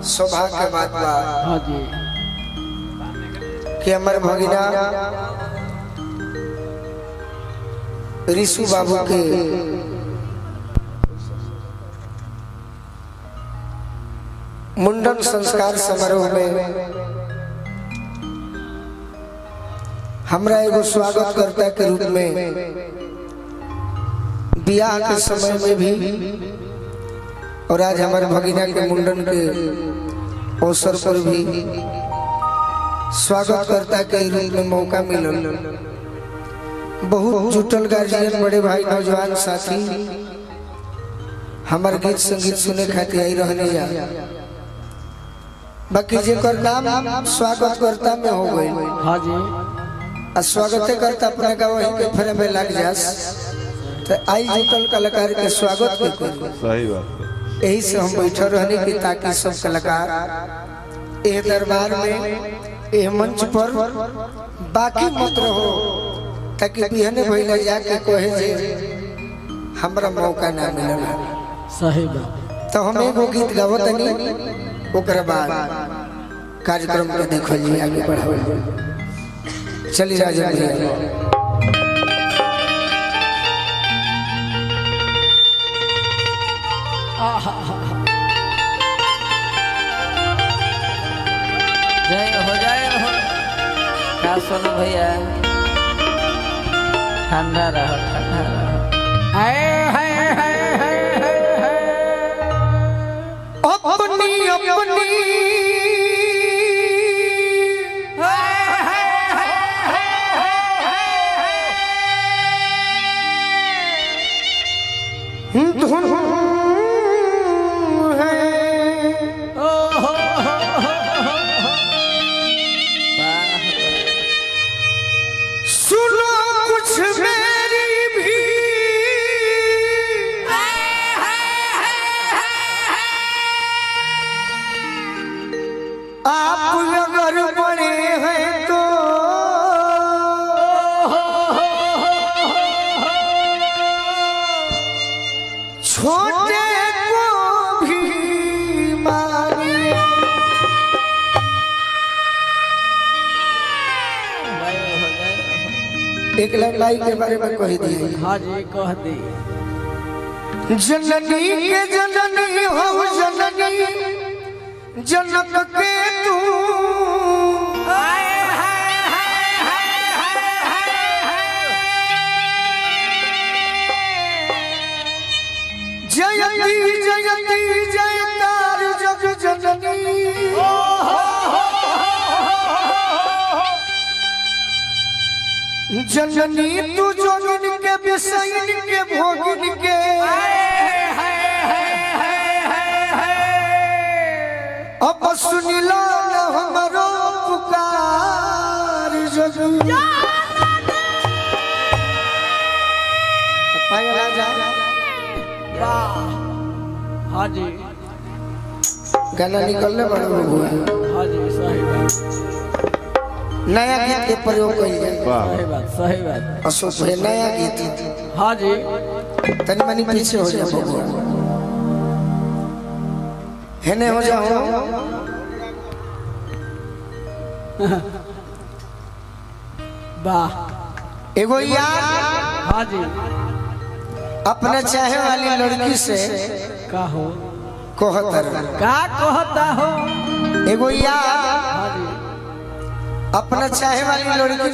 सौभाग्य के बात बा। हाँ जी कि हमारे भगिना ऋषु बाबू के मुंडन संस्कार समारोह में हमरा एगो स्वागत करता के रूप में बियाह के समय में भी और आज हमारे भगिना के मुंडन के अवसर पर भी स्वागत करता के रूप में मौका मिलल। बहुत जुटल गार्जियन, बड़े भाई, नौजवान साथी हमारे गीत संगीत सुने खातिर आई रहने जा। बाकी जेकर नाम स्वागत करता में हो गई। हाँ जी स्वागत करता अपने का वहीं के फेरे में लग जास तो आई जुटल कलाकार के स्वागत के करी। सही बात है। यही से हम बैठे रहने की ताकि सब कलाकार ए दरबार में ए मंच पर बाकी मत रहो, ताकि बिहने भइला जाके कहे जे हमरा मौका ना मिलल। सही बात। तो हम एगो गीत गावतनी, ओकरा बाद कार्यक्रम के देखल जी, आगे बढ़ावल। चली राजन भैया। जय हो क्या सोनू भैया, ठंडा रहो ठंडा रहो। अपनी अपनी धुन है, सुनो कुछ मेरी भी आप अगर बड़े हैं तो छोटे को भी मानिए। एक लाइन माई के बारे में कह दिए। हाँ जी कह दी। जननी के जननी हो जननी जनक के तू, जयती जयती जयकार जग जननी। जननी तू जोगिन के विषयन के भोगिन के, अब सुनिला न हमरो पुकार जग। पायला जा हाँ जी गाना निकलने बड़ा हुआ। हाँ जी सही बात। नया गीत के प्रयोग कइल जाए। सही बात सही बात। अशोक भाई नया गीत हाँ जी तनी मनी पीछे हो जाओ बबुआ, हेने हो जाओ। वाह। एगो यार हाँ जी अपने चाहे वाली लड़की से का हो कहतर। का कहता हो। एगो यार हाँ जी अपना चाहे वाली लड़की